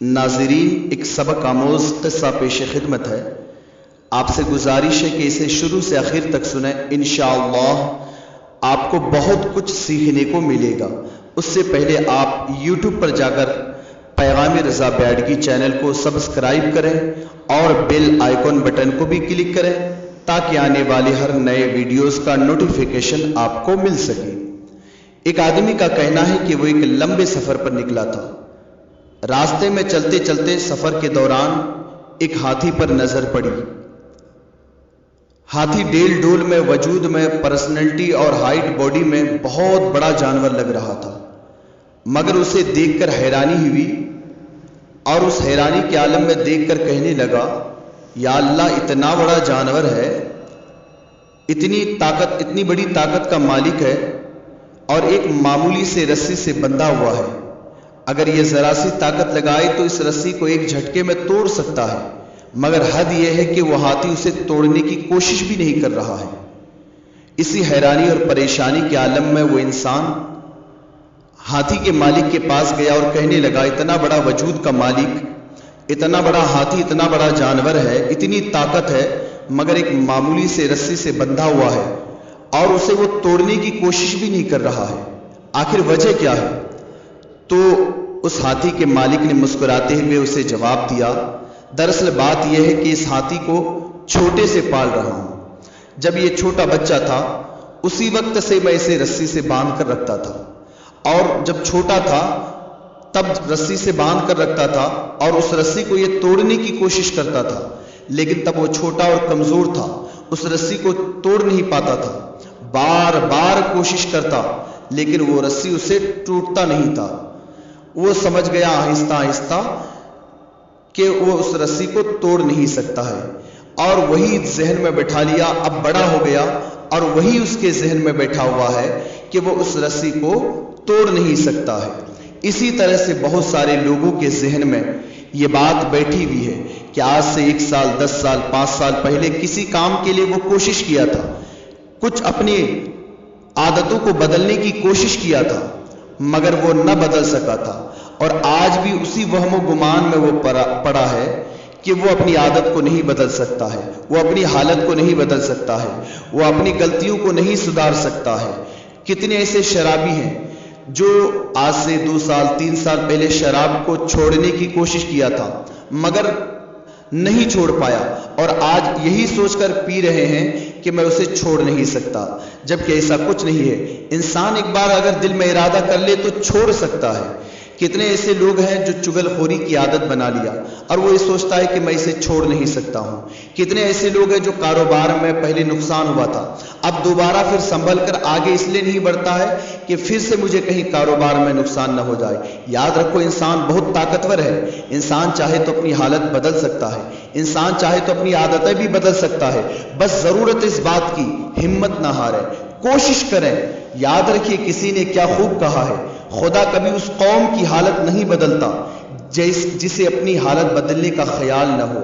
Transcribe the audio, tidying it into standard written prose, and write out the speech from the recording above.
ناظرین، ایک سبق آموز قصہ پیش خدمت ہے۔ آپ سے گزارش ہے کہ اسے شروع سے آخر تک سنیں، انشاءاللہ آپ کو بہت کچھ سیکھنے کو ملے گا۔ اس سے پہلے آپ یوٹیوب پر جا کر پیغام رضا بیاڈگی چینل کو سبسکرائب کریں اور بیل آئیکن بٹن کو بھی کلک کریں تاکہ آنے والے ہر نئے ویڈیوز کا نوٹیفیکیشن آپ کو مل سکے۔ ایک آدمی کا کہنا ہے کہ وہ ایک لمبے سفر پر نکلا تھا۔ راستے میں چلتے چلتے سفر کے دوران ایک ہاتھی پر نظر پڑی۔ ہاتھی ڈیل ڈول میں، وجود میں، پرسنالٹی اور ہائٹ باڈی میں بہت بڑا جانور لگ رہا تھا، مگر اسے دیکھ کر حیرانی ہوئی اور اس حیرانی کے عالم میں دیکھ کر کہنے لگا، یا اللہ، اتنا بڑا جانور ہے، اتنی بڑی طاقت کا مالک ہے اور ایک معمولی سے رسی سے بندھا ہوا ہے۔ اگر یہ ذرا سی طاقت لگائے تو اس رسی کو ایک جھٹکے میں توڑ سکتا ہے، مگر حد یہ ہے کہ وہ ہاتھی اسے توڑنے کی کوشش بھی نہیں کر رہا ہے۔ اسی حیرانی اور پریشانی کے عالم میں وہ انسان ہاتھی کے مالک کے پاس گیا اور کہنے لگا، اتنا بڑا وجود کا مالک، اتنا بڑا ہاتھی، اتنا بڑا جانور ہے، اتنی طاقت ہے، مگر ایک معمولی سے رسی سے بندھا ہوا ہے اور اسے وہ توڑنے کی کوشش بھی نہیں کر رہا ہے، آخر وجہ کیا ہے؟ تو اس ہاتھی کے مالک نے مسکراتے ہوئے اسے جواب دیا، دراصل بات یہ ہے کہ اس ہاتھی کو چھوٹے سے پال رہا ہوں۔ جب یہ چھوٹا بچہ تھا اسی وقت سے میں اسے رسی سے باندھ کر رکھتا تھا، اور جب چھوٹا تھا تب رسی سے باندھ کر رکھتا تھا اور اس رسی کو یہ توڑنے کی کوشش کرتا تھا، لیکن تب وہ چھوٹا اور کمزور تھا، اس رسی کو توڑ نہیں پاتا تھا، بار بار کوشش کرتا لیکن وہ رسی اسے ٹوٹتا نہیں تھا۔ وہ سمجھ گیا آہستہ آہستہ کہ وہ اس رسی کو توڑ نہیں سکتا ہے، اور وہی ذہن میں بٹھا لیا، اب بڑا ہو گیا اور وہی اس کے ذہن میں بیٹھا ہوا ہے کہ وہ اس رسی کو توڑ نہیں سکتا ہے۔ اسی طرح سے بہت سارے لوگوں کے ذہن میں یہ بات بیٹھی ہوئی ہے کہ آج سے 1 سال، 10 سال، 5 سال پہلے کسی کام کے لیے وہ کوشش کیا تھا، کچھ اپنی عادتوں کو بدلنے کی کوشش کیا تھا، مگر وہ نہ بدل سکا تھا، اور آج بھی اسی وہم و گمان میں وہ پڑا ہے کہ وہ اپنی عادت کو نہیں بدل سکتا ہے، وہ اپنی حالت کو نہیں بدل سکتا ہے، وہ اپنی غلطیوں کو نہیں سدھار سکتا ہے۔ کتنے ایسے شرابی ہیں جو آج سے 2 سال، 3 سال پہلے شراب کو چھوڑنے کی کوشش کیا تھا مگر نہیں چھوڑ پایا، اور آج یہی سوچ کر پی رہے ہیں کہ میں اسے چھوڑ نہیں سکتا، جبکہ ایسا کچھ نہیں ہے۔ انسان ایک بار اگر دل میں ارادہ کر لے تو چھوڑ سکتا ہے۔ کتنے ایسے لوگ ہیں جو چغل خوری کی عادت بنا لیا اور وہ یہ سوچتا ہے کہ میں اسے چھوڑ نہیں سکتا ہوں۔ کتنے ایسے لوگ ہیں جو کاروبار میں پہلے نقصان ہوا تھا، اب دوبارہ پھر سنبھل کر آگے اس لیے نہیں بڑھتا ہے کہ پھر سے مجھے کہیں کاروبار میں نقصان نہ ہو جائے۔ یاد رکھو، انسان بہت طاقتور ہے، انسان چاہے تو اپنی حالت بدل سکتا ہے، انسان چاہے تو اپنی عادتیں بھی بدل سکتا ہے، بس ضرورت اس بات کی ہمت نہ ہارے، کوشش کریں۔ یاد رکھیے، کسی نے کیا خوب کہا ہے، خدا کبھی اس قوم کی حالت نہیں بدلتا جسے اپنی حالت بدلنے کا خیال نہ ہو۔